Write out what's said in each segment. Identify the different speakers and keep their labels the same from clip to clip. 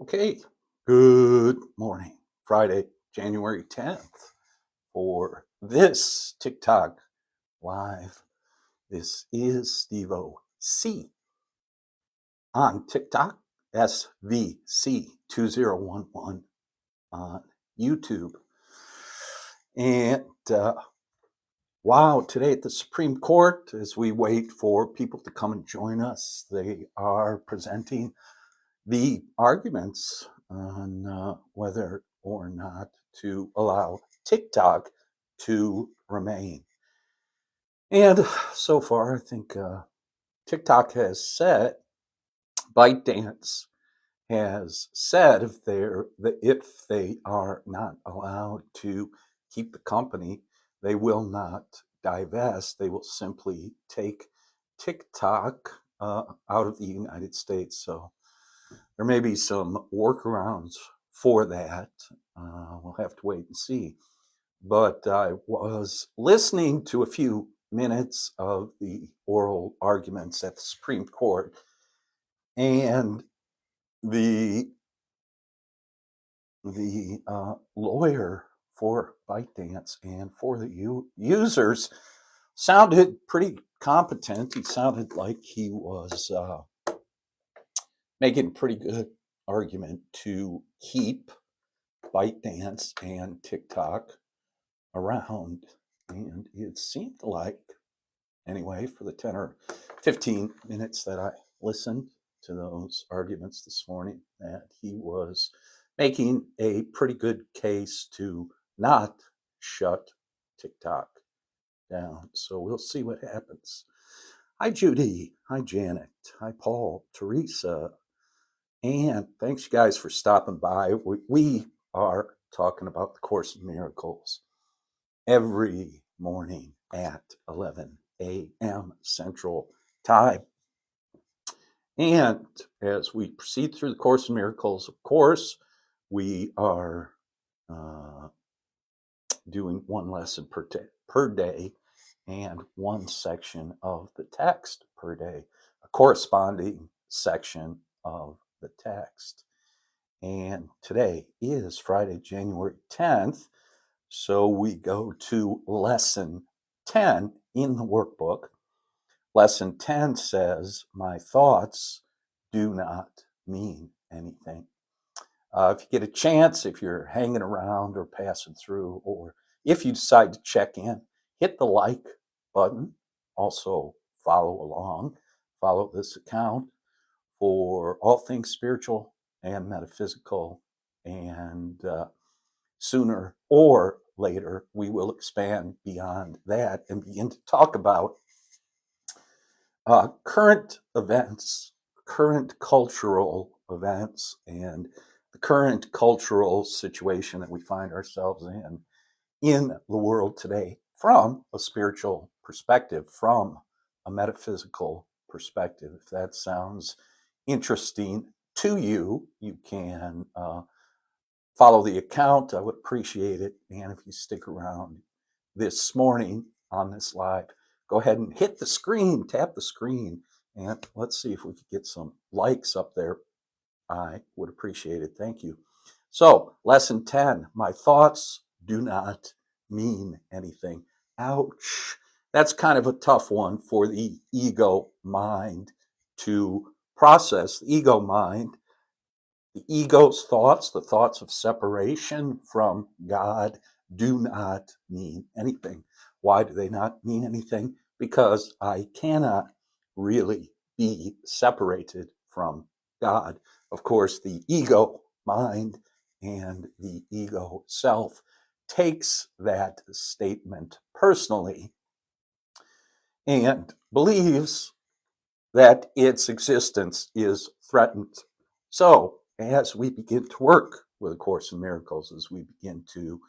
Speaker 1: Okay, good morning. Friday, January 10th for this TikTok live. This is Steve O.C. on TikTok, SVC2011 on YouTube. And wow, today at the Supreme Court, as we wait for people to come and join us, they are presenting the arguments on whether or not to allow TikTok to remain. And so far, I think TikTok has said, ByteDance has said, if they are not allowed to keep the company, they will not divest. They will simply take TikTok out of the United States. So there may be some workarounds for that. We'll have to wait and see. But I was listening to a few minutes of the oral arguments at the Supreme Court, and the lawyer for ByteDance and for the users sounded pretty competent. He sounded like he was making a pretty good argument to keep ByteDance and TikTok around. And it seemed like, anyway, for the 10 or 15 minutes that I listened to those arguments this morning, that he was making a pretty good case to not shut TikTok down. So we'll see what happens. Hi, Judy. Hi, Janet. Hi, Paul, Teresa. And thanks, you guys, for stopping by. We are talking about the Course in Miracles every morning at 11 a.m. Central Time. And as we proceed through the Course in Miracles, of course, we are doing one lesson per day and one section of the text per day, a corresponding section of the text. And today is Friday, January 10th. So we go to lesson 10 in the workbook. Lesson 10 says, my thoughts do not mean anything. If you get a chance, if you're hanging around or passing through, or if you decide to check in, hit the like button. Also follow along. Follow this account for all things spiritual and metaphysical. And sooner or later, we will expand beyond that and begin to talk about current events, current cultural events, and the current cultural situation that we find ourselves in the world today from a spiritual perspective, from a metaphysical perspective. If that sounds interesting to you, you can follow the account. I would appreciate it. And if you stick around this morning on this live, go ahead and hit the screen, tap the screen, and let's see if we could get some likes up there. I would appreciate it. Thank you. So, lesson 10, my thoughts do not mean anything. Ouch. That's kind of a tough one for the ego mind to process. The ego mind, the ego's thoughts, the thoughts of separation from God, do not mean anything. Why do they not mean anything? Because I cannot really be separated from God. Of course, the ego mind and the ego self takes that statement personally and believes that its existence is threatened. So, as we begin to work with A Course in Miracles, as we begin to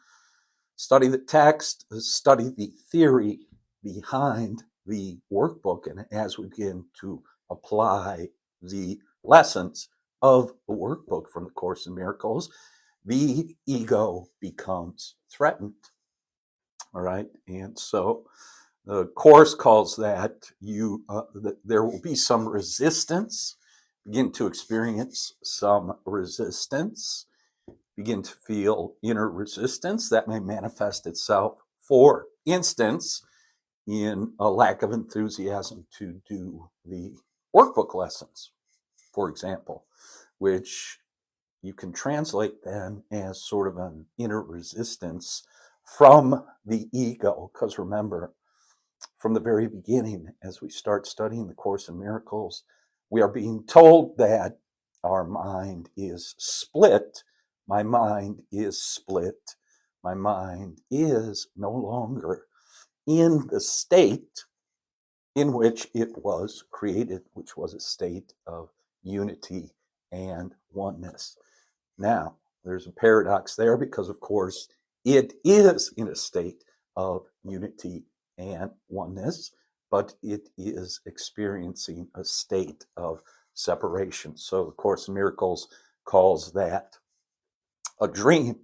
Speaker 1: study the text, study the theory behind the workbook, and as we begin to apply the lessons of the workbook from the Course in Miracles, the ego becomes threatened. All right, and so the Course calls that there will be some resistance begin to experience some resistance, begin to feel inner resistance that may manifest itself, for instance, in a lack of enthusiasm to do the workbook lessons, for example, which you can translate then as sort of an inner resistance from the ego. Because remember, from the very beginning, as we start studying the Course in Miracles, we are being told that our mind is split. My mind is split. My mind is no longer in the state in which it was created, which was a state of unity and oneness. Now, there's a paradox there because, of course, it is in a state of unity and oneness, but it is experiencing a state of separation. So, the Course in Miracles calls that a dream.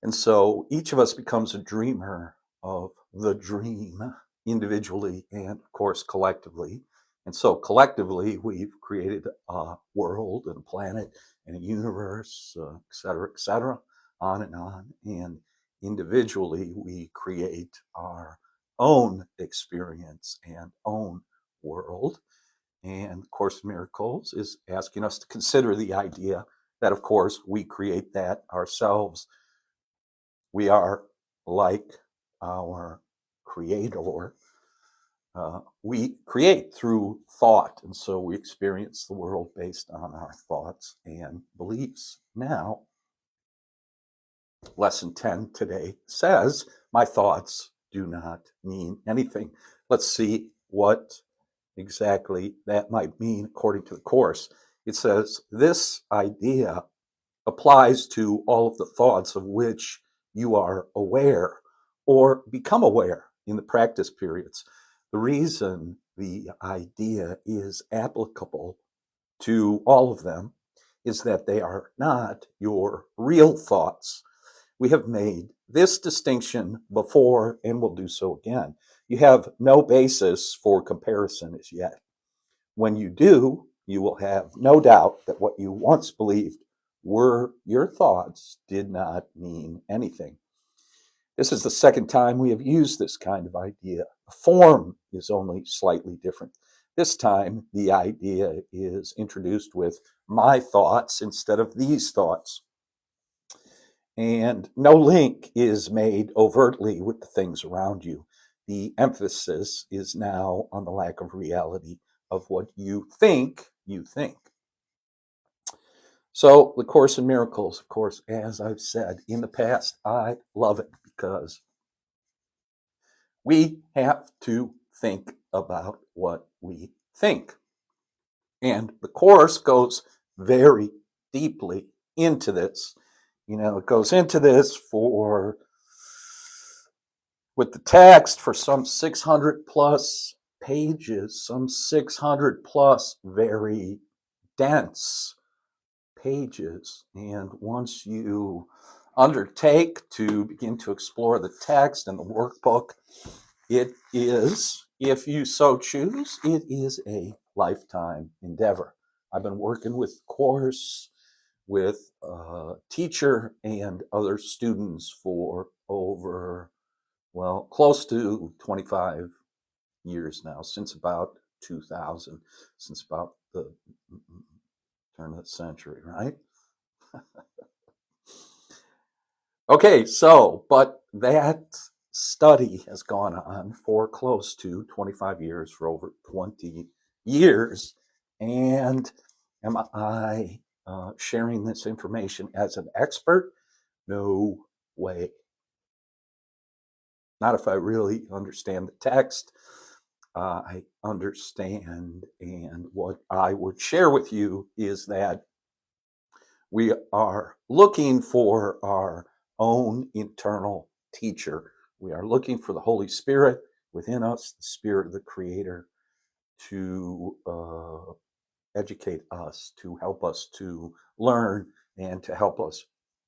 Speaker 1: And so each of us becomes a dreamer of the dream individually and, of course, collectively. And so collectively, we've created a world and a planet and a universe, et cetera, on and on. And individually, we create our own experience and own world. And the Course in Miracles is asking us to consider the idea that, of course, we create that ourselves. We are like our creator. We create through thought, and so we experience the world based on our thoughts and beliefs. Now, lesson 10 today says, my thoughts do not mean anything. Let's see what exactly that might mean according to the Course. It says, this idea applies to all of the thoughts of which you are aware or become aware in the practice periods. The reason the idea is applicable to all of them is that they are not your real thoughts. We have made this distinction before and will do so again. You have no basis for comparison as yet. When you do, you will have no doubt that what you once believed were your thoughts did not mean anything. This is the second time we have used this kind of idea. The form is only slightly different. This time, the idea is introduced with my thoughts instead of these thoughts. And no link is made overtly with the things around you. The emphasis is now on the lack of reality of what you think you think. So the Course in Miracles, of course, as I've said in the past, I love it because we have to think about what we think. And the Course goes very deeply into this. It goes into this with the text for some 600 plus pages, some 600 plus very dense pages. And once you undertake to begin to explore the text and the workbook, it is, if you so choose, it is a lifetime endeavor. I've been working with the Course, with a teacher and other students for over, close to 25 years now, since about 2000, since about the turn of the century, right? Okay, but that study has gone on for close to 25 years, for over 20 years. And am I sharing this information as an expert? No way. Not if I really understand the text. I understand, and what I would share with you is that we are looking for our own internal teacher. We are looking for the Holy Spirit within us, the Spirit of the Creator, to educate us, to help us to learn, and to help us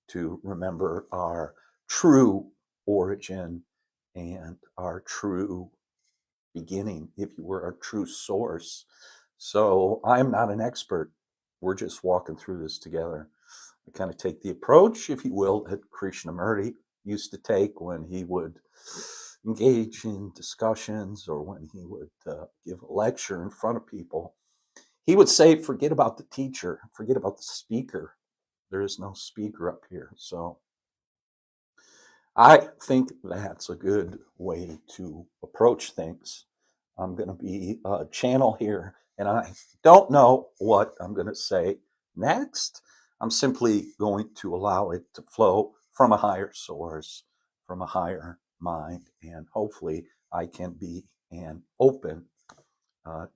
Speaker 1: to remember our true origin and our true beginning, if you were, our true source. So I'm not an expert. We're just walking through this together. I kind of take the approach, if you will, that Krishnamurti used to take when he would engage in discussions or when he would give a lecture in front of people. He would say, forget about the teacher, forget about the speaker. There is no speaker up here. So I think that's a good way to approach things. I'm going to be a channel here, and I don't know what I'm going to say next. I'm simply going to allow it to flow from a higher source, from a higher mind, and hopefully I can be an open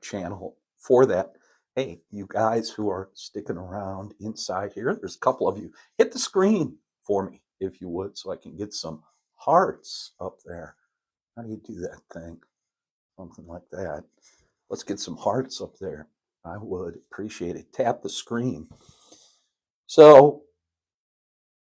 Speaker 1: channel for that. Hey, you guys who are sticking around inside here, there's a couple of you. Hit the screen for me, if you would, so I can get some hearts up there. How do you do that thing? Something like that. Let's get some hearts up there. I would appreciate it. Tap the screen. So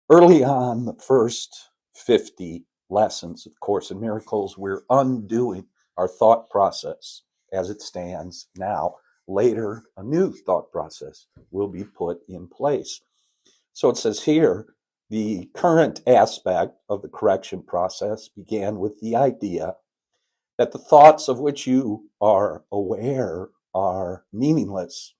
Speaker 1: early on, the first 50 lessons of Course in Miracles, we're undoing our thought process as it stands now. Later, a new thought process will be put in place. So it says here, the current aspect of the correction process began with the idea that the thoughts of which you are aware are meaningless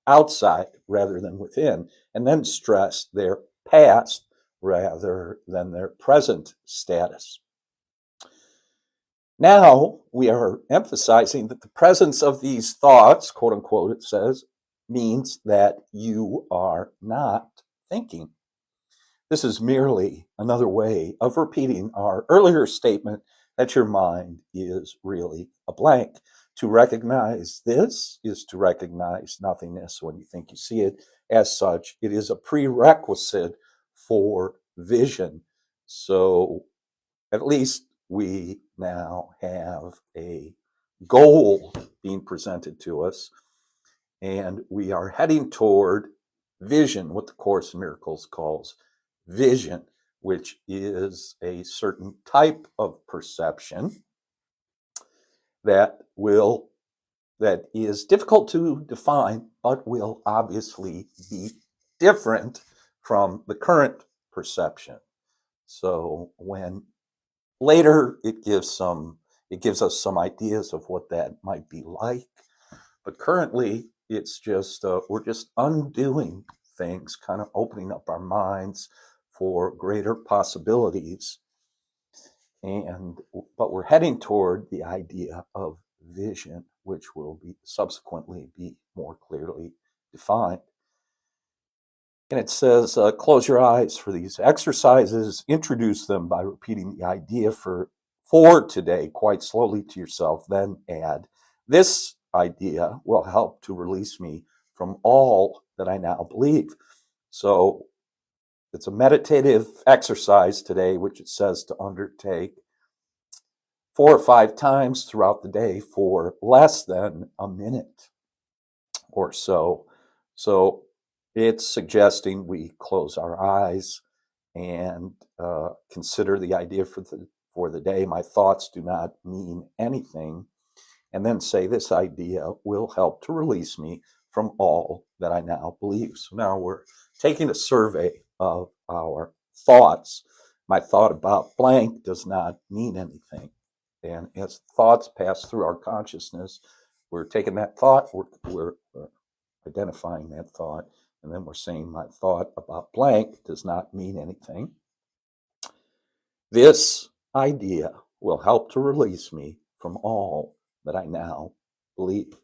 Speaker 1: outside rather than within, and then stressed their past rather than their present status. Now we are emphasizing that the presence of these thoughts, quote unquote, it says, means that you are not thinking. This is merely another way of repeating our earlier statement that your mind is really a blank. To recognize this is to recognize nothingness when you think you see it. As such, it is a prerequisite for vision. So at least we now have a goal being presented to us, and we are heading toward vision, what the Course in Miracles calls vision, which is a certain type of perception that is difficult to define, but will obviously be different from the current perception. So when later it gives us some ideas of what that might be like, but currently it's just we're just undoing things, kind of opening up our minds for greater possibilities. But we're heading toward the idea of vision, which will be subsequently be more clearly defined. And it says, close your eyes for these exercises, introduce them by repeating the idea for today quite slowly to yourself, then add, this idea will help to release me from all that I now believe. So it's a meditative exercise today, which it says to undertake 4 or 5 times throughout the day for less than a minute or so. So it's suggesting we close our eyes and consider the idea for the day. My thoughts do not mean anything. And then say, this idea will help to release me from all that I now believe. So now we're taking a survey of our thoughts. My thought about blank does not mean anything. And as thoughts pass through our consciousness, we're taking that thought, we're identifying that thought, and then we're saying, my thought about blank does not mean anything. This idea will help to release me from all that I now believe.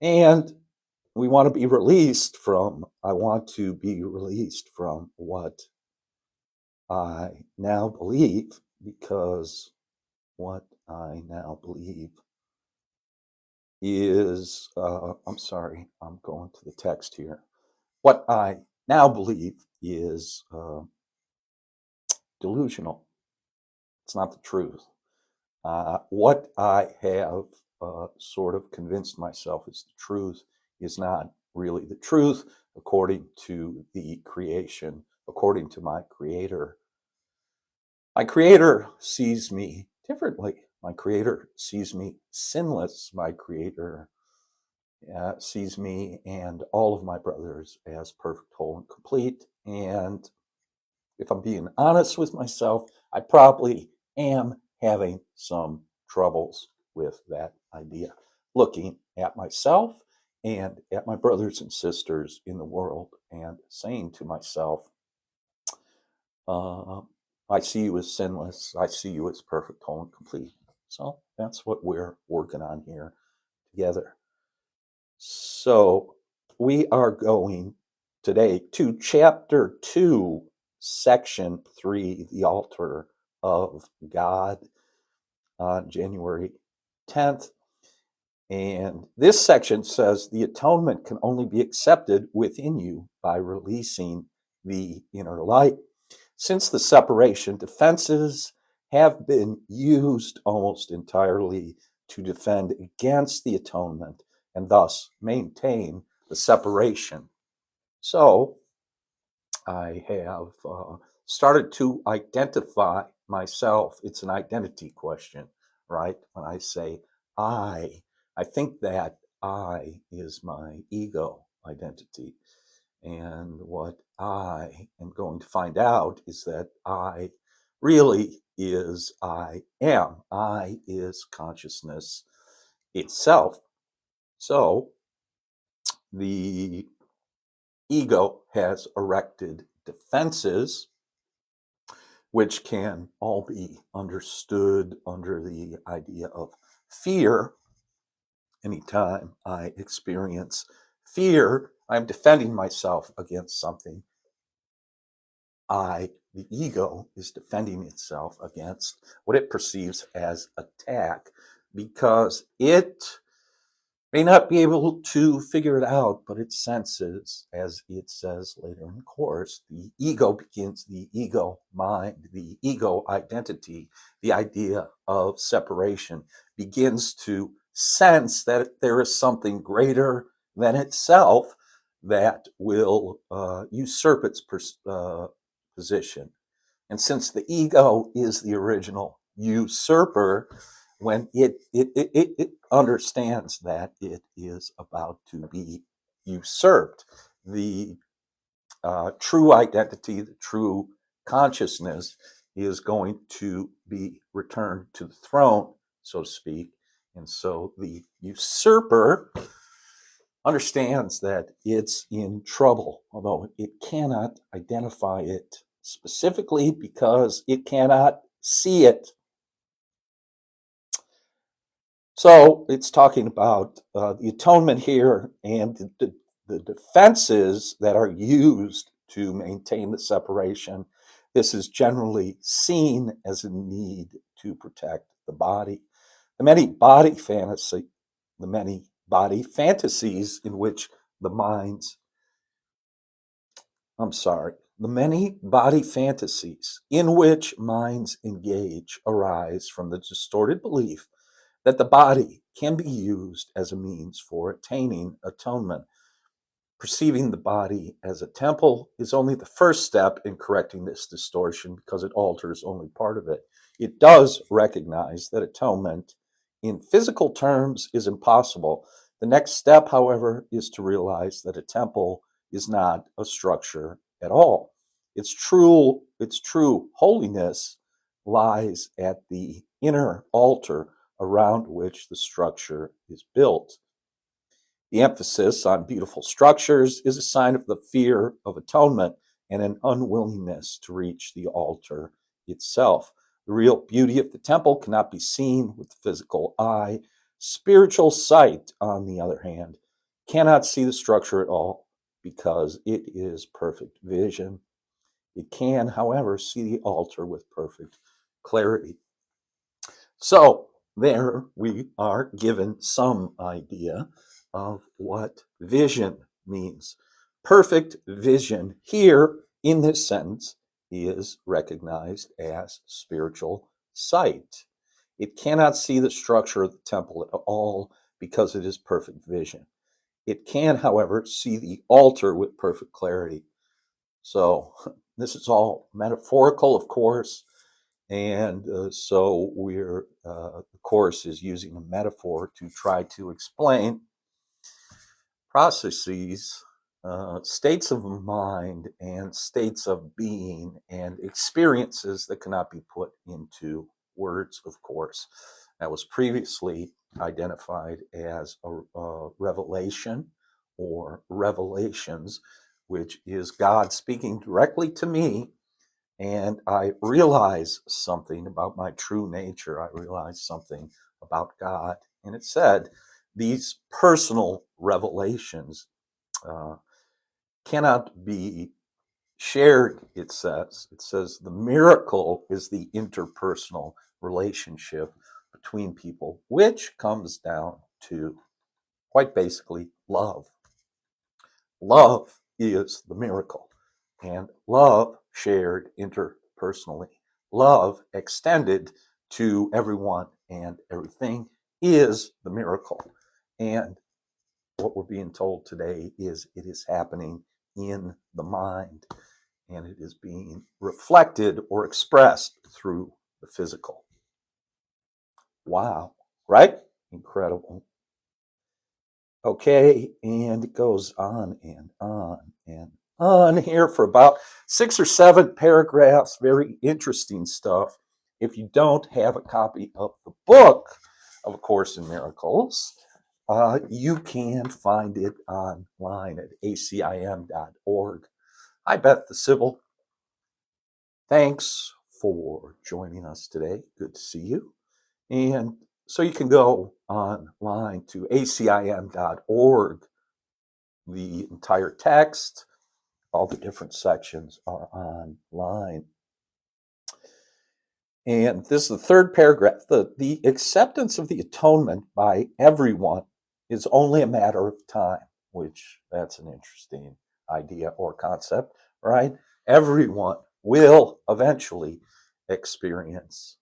Speaker 1: And we want to be released from, I want to be released from what I now believe, because what I now believe is, I'm sorry, I'm going to the text here. What I now believe is delusional. It's not the truth. What I have sort of convinced myself is the truth is not really the truth according to the creation, according to my creator. My creator sees me differently. My creator sees me sinless. My creator sees me and all of my brothers as perfect, whole, and complete. And if I'm being honest with myself, I probably am having some troubles with that idea. Looking at myself and at my brothers and sisters in the world and saying to myself, uh, I see you as sinless. I see you as perfect, whole, and complete. So that's what we're working on here together. So we are going today to chapter 2, section 3, the altar of God, on January 10th. And this section says the atonement can only be accepted within you by releasing the inner light. Since the separation, defenses have been used almost entirely to defend against the atonement and thus maintain the separation. So I have started to identify myself. It's an identity question, right? When I say I think that I is my ego identity. And what I am going to find out is that I really is I am. I is consciousness itself. So the ego has erected defenses, which can all be understood under the idea of fear. Anytime I experience fear, I'm defending myself against something. The ego, is defending itself against what it perceives as attack because it may not be able to figure it out, but it senses, as it says later in the course, the ego begins, the ego mind, the ego identity, the idea of separation begins to sense that there is something greater than itself that will usurp its position. And since the ego is the original usurper, when it understands that it is about to be usurped, the true identity, the true consciousness is going to be returned to the throne, so to speak. And so the usurper understands that it's in trouble, although it cannot identify it specifically because it cannot see it. So it's talking about the atonement here and the defenses that are used to maintain the separation. This is generally seen as a need to protect the body. The many body fantasies in which the many body fantasies in which minds engage arise from the distorted belief that the body can be used as a means for attaining atonement. Perceiving the body as a temple is only the first step in correcting this distortion because it alters only part of it. It does recognize that atonement in physical terms is impossible. The next step, however, is to realize that a temple is not a structure at all. Its true holiness lies at the inner altar around which the structure is built. The emphasis on beautiful structures is a sign of the fear of atonement and an unwillingness to reach the altar itself. The real beauty of the temple cannot be seen with the physical eye. Spiritual sight, on the other hand, cannot see the structure at all because it is perfect vision. It can, however, see the altar with perfect clarity. So there we are given some idea of what vision means. Perfect vision here in this sentence is recognized as spiritual sight. It cannot see the structure of the temple at all because it is perfect vision. It can, however, see the altar with perfect clarity. So this is all metaphorical, of course. And so the course is using a metaphor to try to explain processes, states of mind, and states of being, and experiences that cannot be put into words, of course. That was previously identified as a revelation or revelations, which is God speaking directly to me, and I realize something about my true nature. I realize something about God. And it said, these personal revelations uh, cannot be shared, it says. It says the miracle is the interpersonal relationship between people, which comes down to, quite basically, love. Love is the miracle, and love shared interpersonally. Love extended to everyone and everything is the miracle. And what we're being told today is it is happening in the mind, and it is being reflected or expressed through the physical. Wow, right? Incredible. Okay, and it goes on and on and on here for about 6 or 7 paragraphs. Very interesting stuff. If you don't have a copy of the book of A Course in Miracles, you can find it online at acim.org. Hi, Beth the Sybil. Thanks for joining us today. Good to see you. And so you can go online to acim.org. The entire text, all the different sections are online. And this is the third paragraph. The acceptance of the atonement by everyone is only a matter of time, which that's an interesting idea or concept, right? Everyone will eventually experience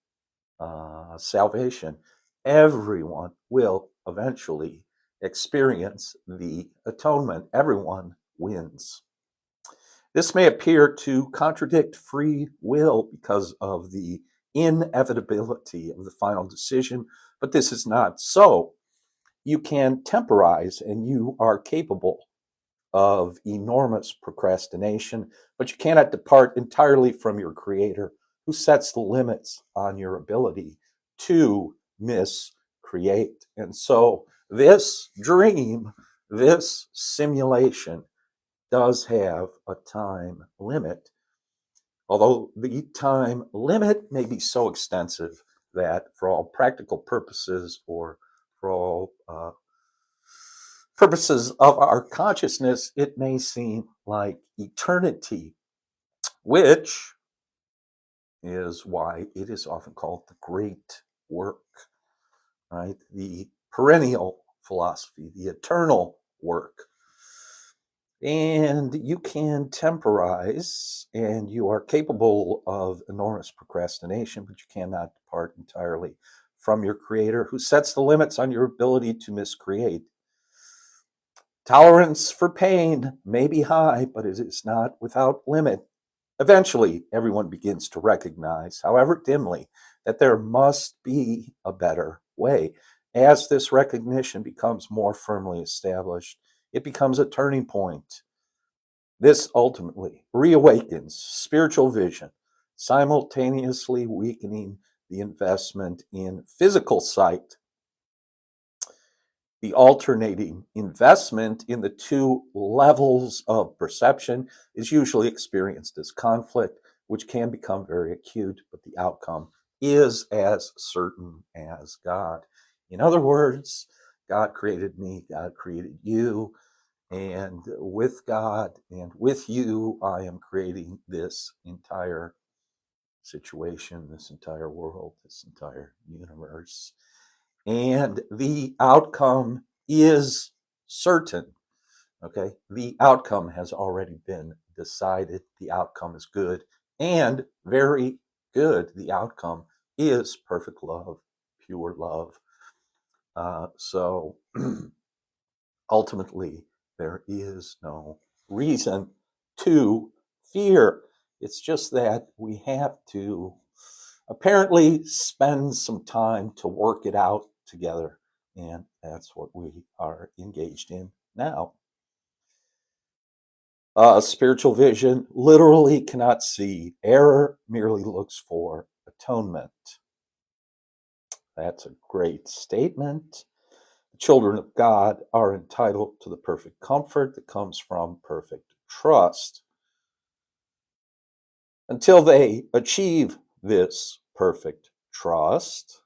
Speaker 1: salvation. Everyone will eventually experience the atonement. Everyone wins. This may appear to contradict free will because of the inevitability of the final decision, but this is not so. You can temporize and you are capable of enormous procrastination, but you cannot depart entirely from your Creator, who sets the limits on your ability to miscreate. And so this dream, this simulation does have a time limit, although the time limit may be so extensive that for all practical purposes or for all purposes of our consciousness, it may seem like eternity, which is why it is often called the great work, right? The perennial philosophy, the eternal work. And you can temporize and you are capable of enormous procrastination, but you cannot depart entirely from your Creator, who sets the limits on your ability to miscreate. Tolerance for pain may be high, but it is not without limit. Eventually, everyone begins to recognize, however dimly, that there must be a better way. As this recognition becomes more firmly established, it becomes a turning point. This ultimately reawakens spiritual vision, simultaneously weakening the investment in physical sight. The alternating investment in the two levels of perception is usually experienced as conflict, which can become very acute, but the outcome is as certain as God. In other words, God created me, God created you, and with God and with you, I am creating this entire situation, this entire world, this entire universe. And the outcome is certain. Okay. The outcome has already been decided. The outcome is good and very good. The outcome is perfect love, pure love. So ultimately, there is no reason to fear. It's just that we have to apparently spend some time to work it out together. And that's what we are engaged in now. Spiritual vision literally cannot see. Error merely looks for atonement. That's a great statement. The children of God are entitled to the perfect comfort that comes from perfect trust. Until they achieve this perfect trust,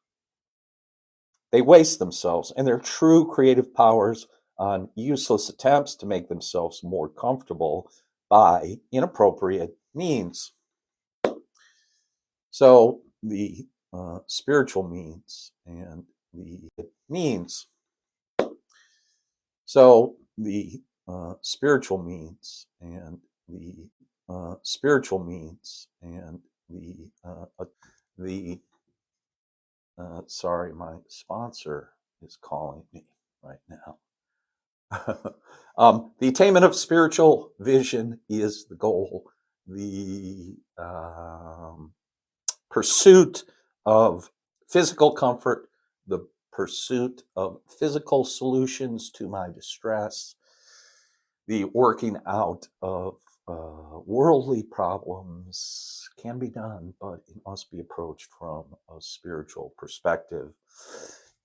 Speaker 1: they waste themselves and their true creative powers on useless attempts to make themselves more comfortable by inappropriate means. So the spiritual means and the means. So the spiritual means and the spiritual means and the sorry, my sponsor is calling me right now. The attainment of spiritual vision is the goal. The pursuit of physical comfort, the pursuit of physical solutions to my distress, the working out of worldly problems can be done, but it must be approached from a spiritual perspective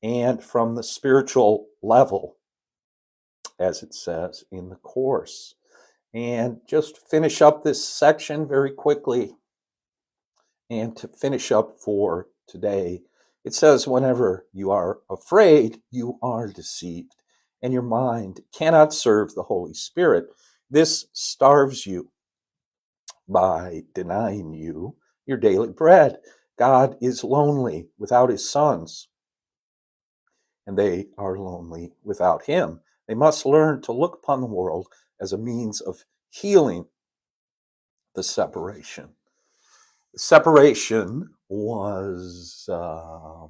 Speaker 1: and from the spiritual level, as it says in the course. And just finish up this section very quickly. And to finish up for today, it says, whenever you are afraid, you are deceived, and your mind cannot serve the Holy Spirit. This starves you by denying you your daily bread. God is lonely without his sons, and they are lonely without him. They must learn to look upon the world as a means of healing the separation. The separation was, the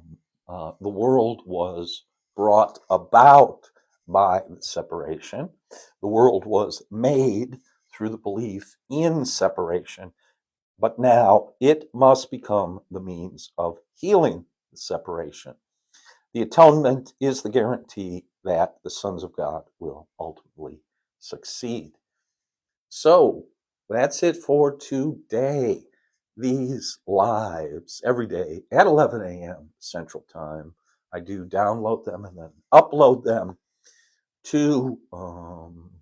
Speaker 1: world was brought about by the separation. The world was made through the belief in separation, but now it must become the means of healing the separation. The atonement is the guarantee that the sons of God will ultimately succeed. So that's it for today. These lives every day at 11 a.m. Central Time. I do download them and then upload them to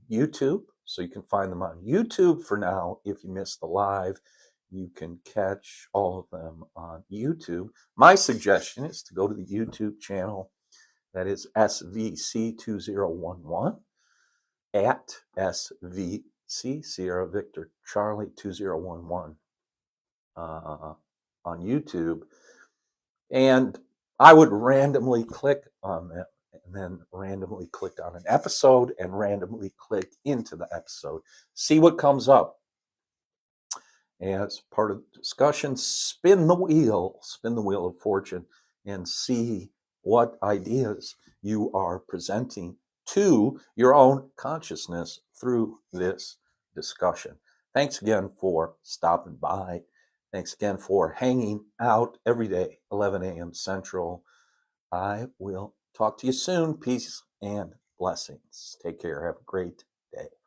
Speaker 1: YouTube. So you can find them on YouTube for now. If you missed the live, you can catch all of them on YouTube. My suggestion is to go to the YouTube channel that is SVC2011 at SVC Sierra Victor Charlie 2011 on YouTube. And I would randomly click on them and then randomly click on an episode and randomly click into the episode. See what comes up. As part of the discussion, spin the wheel of fortune, and see what ideas you are presenting to your own consciousness through this discussion. Thanks again for stopping by. Thanks again for hanging out every day, 11 a.m. Central. I will talk to you soon. Peace and blessings. Take care. Have a great day.